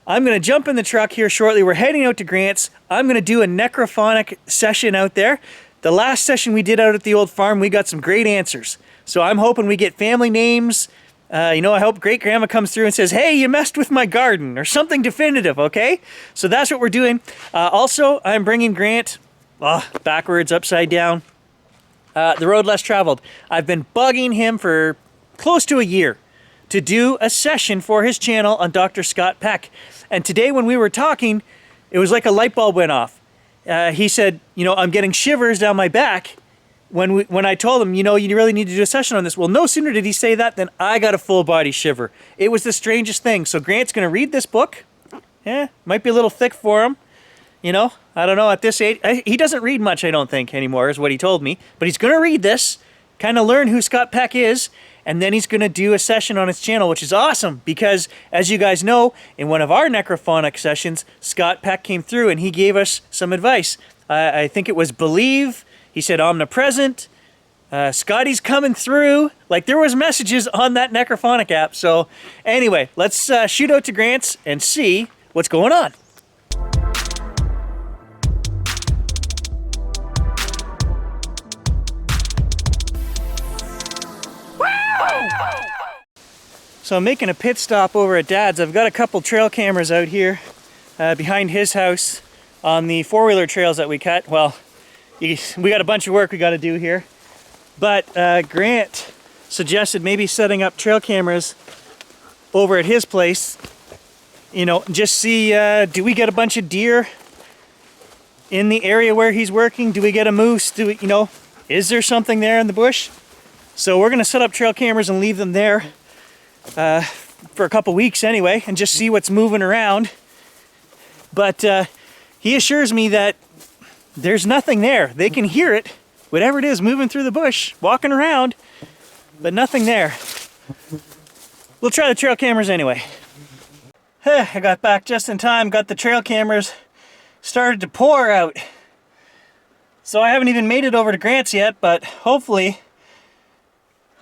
I'm going to jump in the truck here shortly. We're heading out to Grant's. I'm going to do a necrophonic session out there. The last session we did out at the old farm, we got some great answers. So I'm hoping we get family names. I hope great grandma comes through and says, hey, you messed with my garden, or something definitive, okay? So that's what we're doing. Also, I'm bringing Grant, backwards, upside down, the road less traveled. I've been bugging him for close to a year to do a session for his channel on Dr. Scott Peck. And today when we were talking, it was like a light bulb went off. He said, I'm getting shivers down my back. When I told him, you really need to do a session on this. Well, no sooner did he say that than I got a full body shiver. It was the strangest thing. So Grant's going to read this book. Might be a little thick for him. I don't know, at this age. He doesn't read much, I don't think, anymore, is what he told me. But he's going to read this, kind of learn who Scott Peck is, and then he's going to do a session on his channel, which is awesome. Because, as you guys know, in one of our necrophonic sessions, Scott Peck came through and he gave us some advice. I think it was believe. He said omnipresent, Scotty's coming through. Like, there was messages on that Necrophonic app. So anyway, let's shoot out to Grant's and see what's going on. So I'm making a pit stop over at Dad's. I've got a couple trail cameras out here behind his house on the four-wheeler trails that we cut. Well, we got a bunch of work we got to do here, but Grant suggested maybe setting up trail cameras over at his place, just see, do we get a bunch of deer in the area where he's working? Do we get a moose? Is there something there in the bush? So we're going to set up trail cameras and leave them there for a couple weeks anyway, and just see what's moving around. But he assures me that there's nothing there. They can hear it, whatever it is, moving through the bush, walking around, but nothing there. We'll try the trail cameras anyway. I got back just in time, got the trail cameras started to pour out. So I haven't even made it over to Grant's yet, but hopefully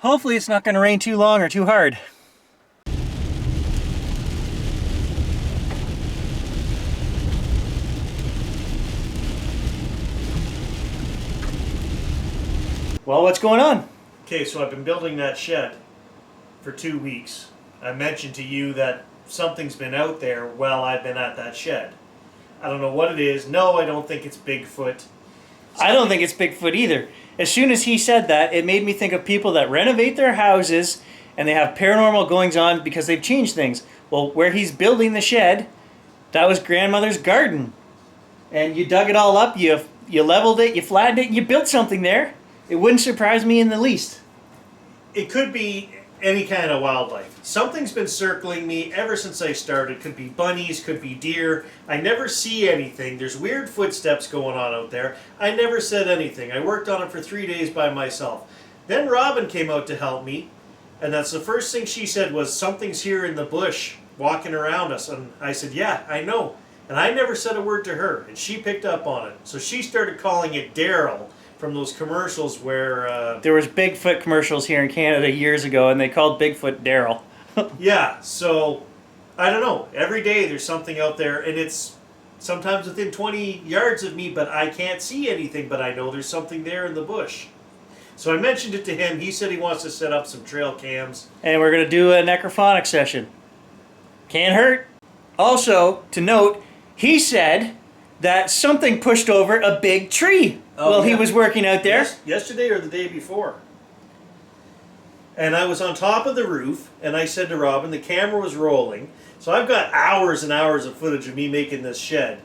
it's not going to rain too long or too hard. Well, what's going on? Okay, so I've been building that shed for 2 weeks. I mentioned to you that something's been out there while I've been at that shed. I don't know what it is. No, I don't think it's Bigfoot. I don't think it's Bigfoot either. As soon as he said that, it made me think of people that renovate their houses and they have paranormal goings on because they've changed things. Well, where he's building the shed, that was grandmother's garden. And you dug it all up, you leveled it, you flattened it, and you built something there. It wouldn't surprise me in the least. It could be any kind of wildlife. Something's been circling me ever since I started. Could be bunnies, could be deer. I never see anything. There's weird footsteps going on out there. I never said anything. I worked on it for 3 days by myself. Then Robin came out to help me, and that's the first thing she said was, something's here in the bush walking around us. And I said, yeah, I know. And I never said a word to her, and she picked up on it. So she started calling it Daryl. From those commercials where... there was Bigfoot commercials here in Canada years ago, and they called Bigfoot Daryl. Yeah, so, I don't know. Every day there's something out there, and it's sometimes within 20 yards of me, but I can't see anything, but I know there's something there in the bush. So I mentioned it to him. He said he wants to set up some trail cams. And we're going to do a necrophonic session. Can't hurt. Also, to note, he said that something pushed over a big tree while he was working out there. Yesterday or the day before. And I was on top of the roof, and I said to Robin, the camera was rolling, so I've got hours and hours of footage of me making this shed.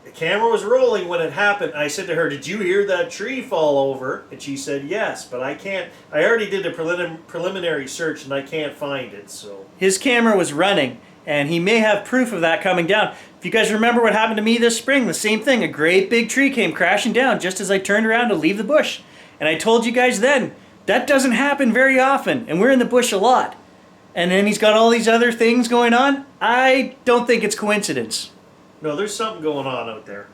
The camera was rolling when it happened. I said to her, did you hear that tree fall over? And she said, yes, but I can't. I already did a preliminary search, and I can't find it. So his camera was running, and he may have proof of that coming down. If you guys remember what happened to me this spring, the same thing. A great big tree came crashing down just as I turned around to leave the bush. And I told you guys then, that doesn't happen very often, and we're in the bush a lot. And then he's got all these other things going on. I don't think it's coincidence. No, there's something going on out there.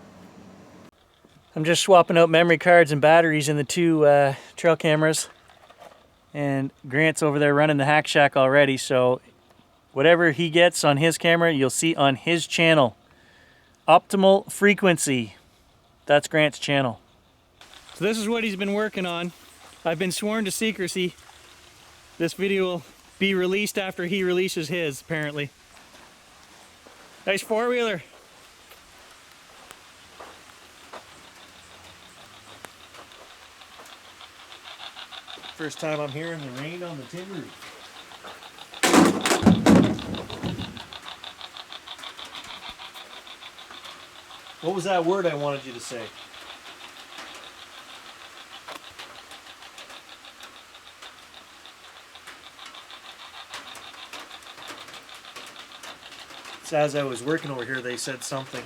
I'm just swapping out memory cards and batteries in the two trail cameras. And Grant's over there running the hack shack already, so Whatever he gets on his camera, you'll see on his channel. Optimal Frequency. That's Grant's channel. So this is what he's been working on. I've been sworn to secrecy. This video will be released after he releases his, apparently. Nice four-wheeler. First time I'm hearing the rain on the tin roof. What was that word I wanted you to say? So as I was working over here, they said something.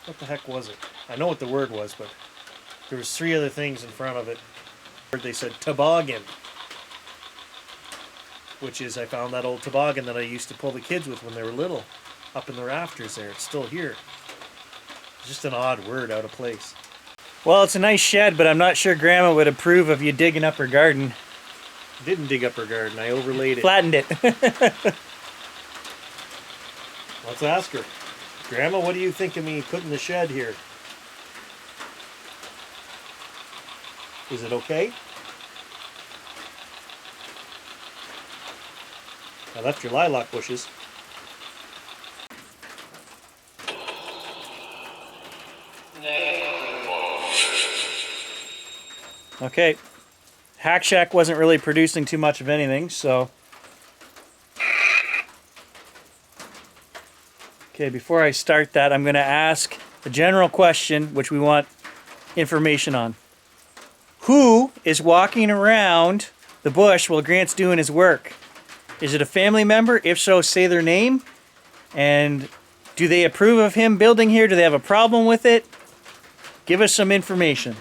What the heck was it? I know what the word was, but there was three other things in front of it. They said toboggan, which is I found that old toboggan that I used to pull the kids with when they were little, up in the rafters there. It's still here. It's just an odd word, out of place. Well, it's a nice shed, but I'm not sure Grandma would approve of you digging up her garden. Didn't dig up her garden. I overlaid it. Flattened it. Let's ask her. Grandma, what do you think of me putting the shed here? Is it okay? I left your lilac bushes. Okay. Hack Shack wasn't really producing too much of anything, so... Okay, before I start that, I'm going to ask a general question, which we want information on. Who is walking around the bush while Grant's doing his work? Is it a family member? If so, say their name. And do they approve of him building here? Do they have a problem with it? Give us some information.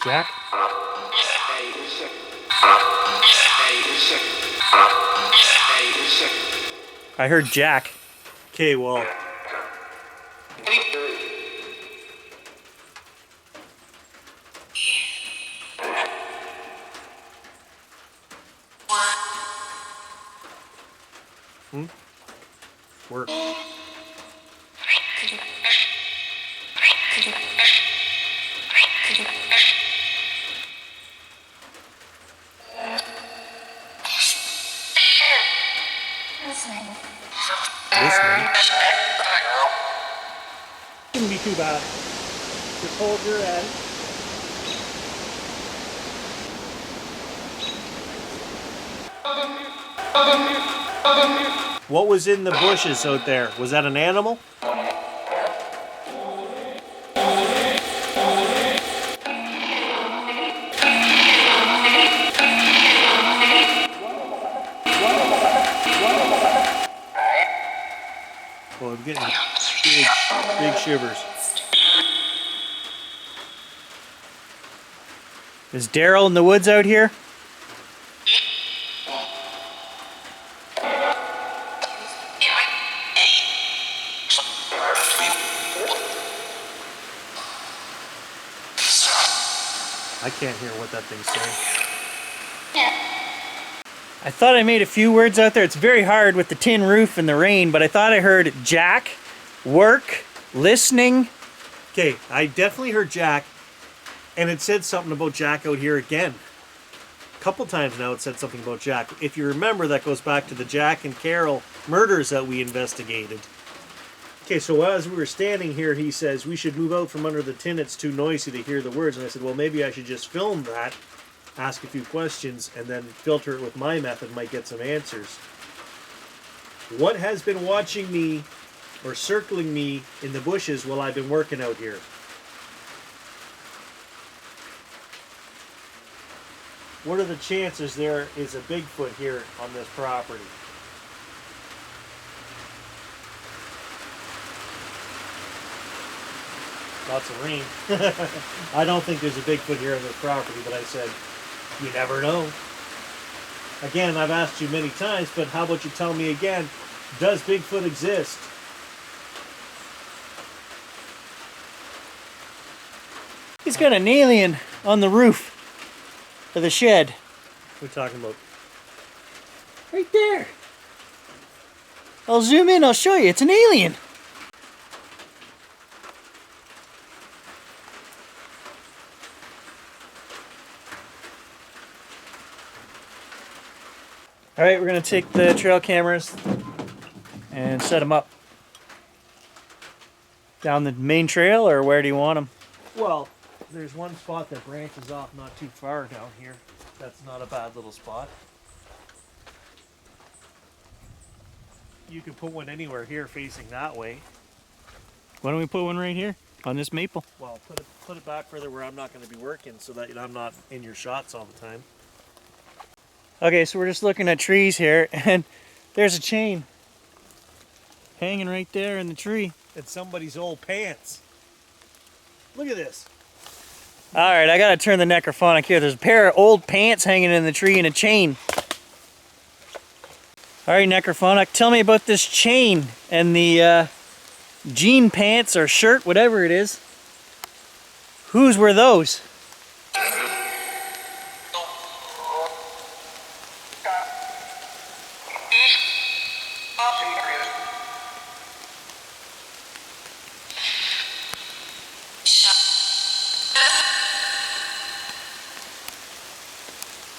Jack? I heard Jack. Okay, well. Work. Listening. Shouldn't be too bad. Just hold your end. What was in the bushes out there? Was that an animal? Well, I'm getting big shivers. Is Daryl in the woods out here? I can't hear what that thing's saying. I thought I made a few words out there. It's very hard with the tin roof and the rain, but I thought I heard Jack, work, listening. Okay, I definitely heard Jack, and it said something about Jack out here again. A couple times now it said something about Jack. If you remember, that goes back to the Jack and Carol murders that we investigated. Okay, so as we were standing here, he says, we should move out from under the tin, it's too noisy to hear the words. And I said, well, maybe I should just film that, ask a few questions, and then filter it with my method, might get some answers. What has been watching me, or circling me in the bushes while I've been working out here? What are the chances there is a Bigfoot here on this property? Lots of rain. I don't think there's a Bigfoot here on this property, but I said, you never know. Again, I've asked you many times, but how about you tell me again, does Bigfoot exist? He's got an alien on the roof of the shed. What are we talking about? Right there. I'll zoom in, I'll show you. It's an alien. All right, we're gonna take the trail cameras and set them up. Down the main trail, or where do you want them? Well, there's one spot that branches off not too far down here. That's not a bad little spot. You could put one anywhere here facing that way. Why don't we put one right here on this maple? Well, put it back further where I'm not going to be working so that I'm not in your shots all the time. Okay, so we're just looking at trees here, and there's a chain hanging right there in the tree. It's somebody's old pants. Look at this. All right, I gotta turn the necrophonic here. There's a pair of old pants hanging in the tree and a chain. All right, necrophonic, tell me about this chain and the jean pants or shirt, whatever it is. Whose were those?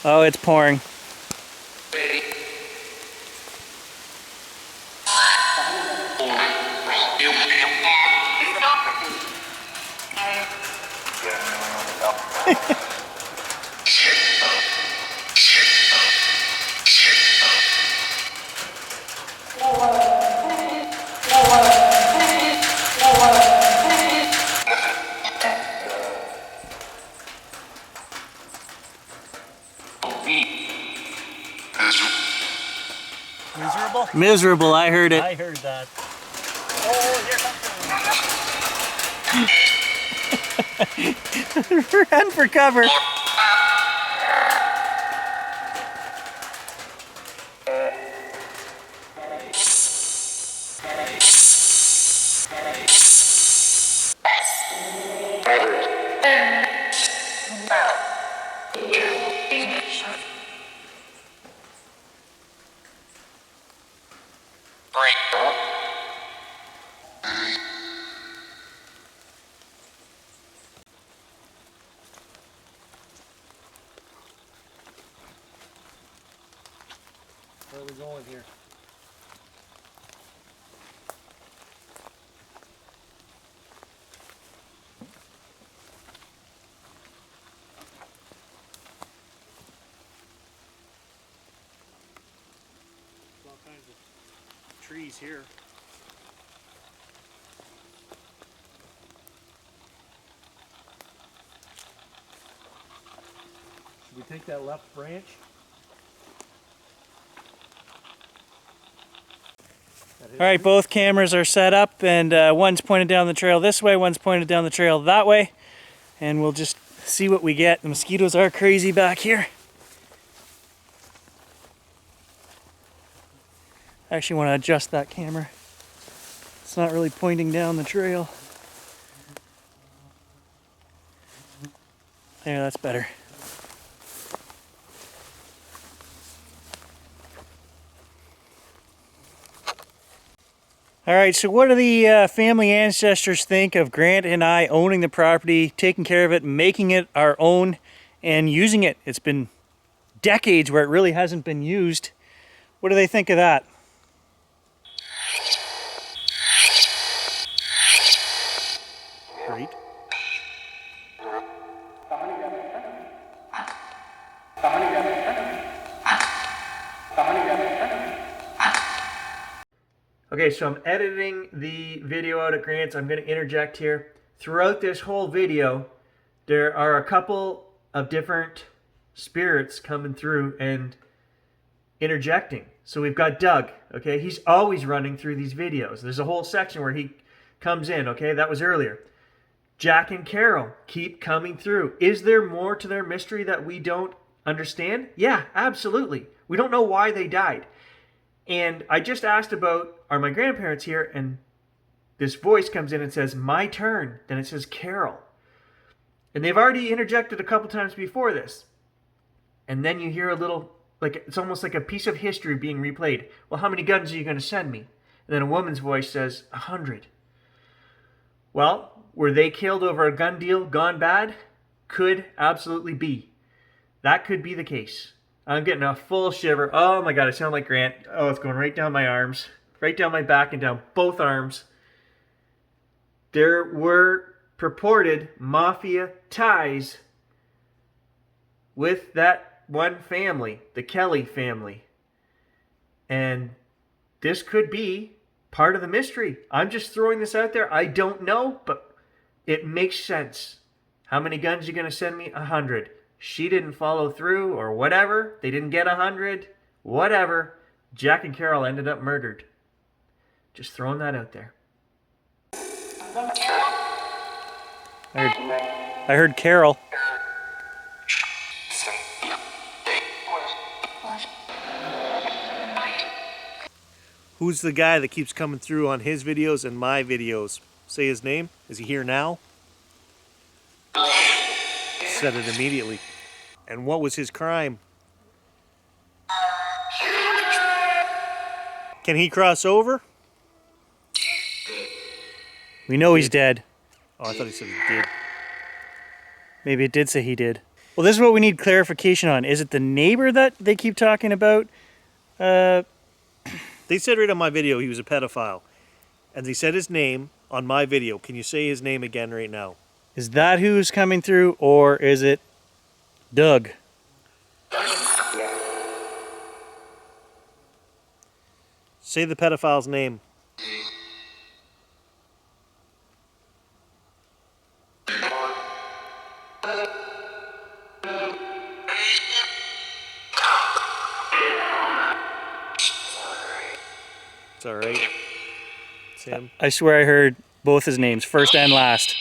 Oh, it's pouring. Miserable? Miserable, I heard it. I heard that. Oh, here comes the Run for cover. Where are we going here? All kinds of trees here. Should we take that left branch? All right, both cameras are set up, and one's pointed down the trail this way, one's pointed down the trail that way, and we'll just see what we get. The mosquitoes are crazy back here. I actually want to adjust that camera. It's not really pointing down the trail. There, that's better. All right, so what do the family ancestors think of Grant and I owning the property, taking care of it, making it our own, and using it? It's been decades where it really hasn't been used. What do they think of that? Great. Okay, so I'm editing the video out at Grant's. I'm going to interject here. Throughout this whole video, there are a couple of different spirits coming through and interjecting. So we've got Doug, okay? He's always running through these videos. There's a whole section where he comes in, okay? That was earlier. Jack and Carol keep coming through. Is there more to their mystery that we don't understand? Yeah, absolutely. We don't know why they died. And I just asked about, are my grandparents here? And this voice comes in and says, my turn. Then it says Carol. And they've already interjected a couple times before this. And then you hear a little, like it's almost like a piece of history being replayed. Well, how many guns are you going to send me? And then a woman's voice says, 100. Well, were they killed over a gun deal gone bad? Could absolutely be. That could be the case. I'm getting a full shiver. Oh my God, I sound like Grant. Oh, it's going right down my arms, right down my back and down both arms. There were purported mafia ties with that one family, the Kelly family. And this could be part of the mystery. I'm just throwing this out there. I don't know, but it makes sense. How many guns are you going to send me? 100. She didn't follow through or whatever. They didn't get 100. Whatever. Jack and Carol ended up murdered. Just throwing that out there. I heard Carol. Who's the guy that keeps coming through on his videos and my videos? Say his name. Is he here now? Said it immediately. And what was his crime? Can he cross over? We know he's dead. Oh, I thought he said he did. Maybe it did say he did. Well, this is what we need clarification on. Is it the neighbor that they keep talking about? They said right on my video he was a pedophile. And they said his name on my video. Can you say his name again right now? Is that who's coming through, or is it Doug? Say the pedophile's name. It's all right. Sam. I swear I heard both his names, first and last.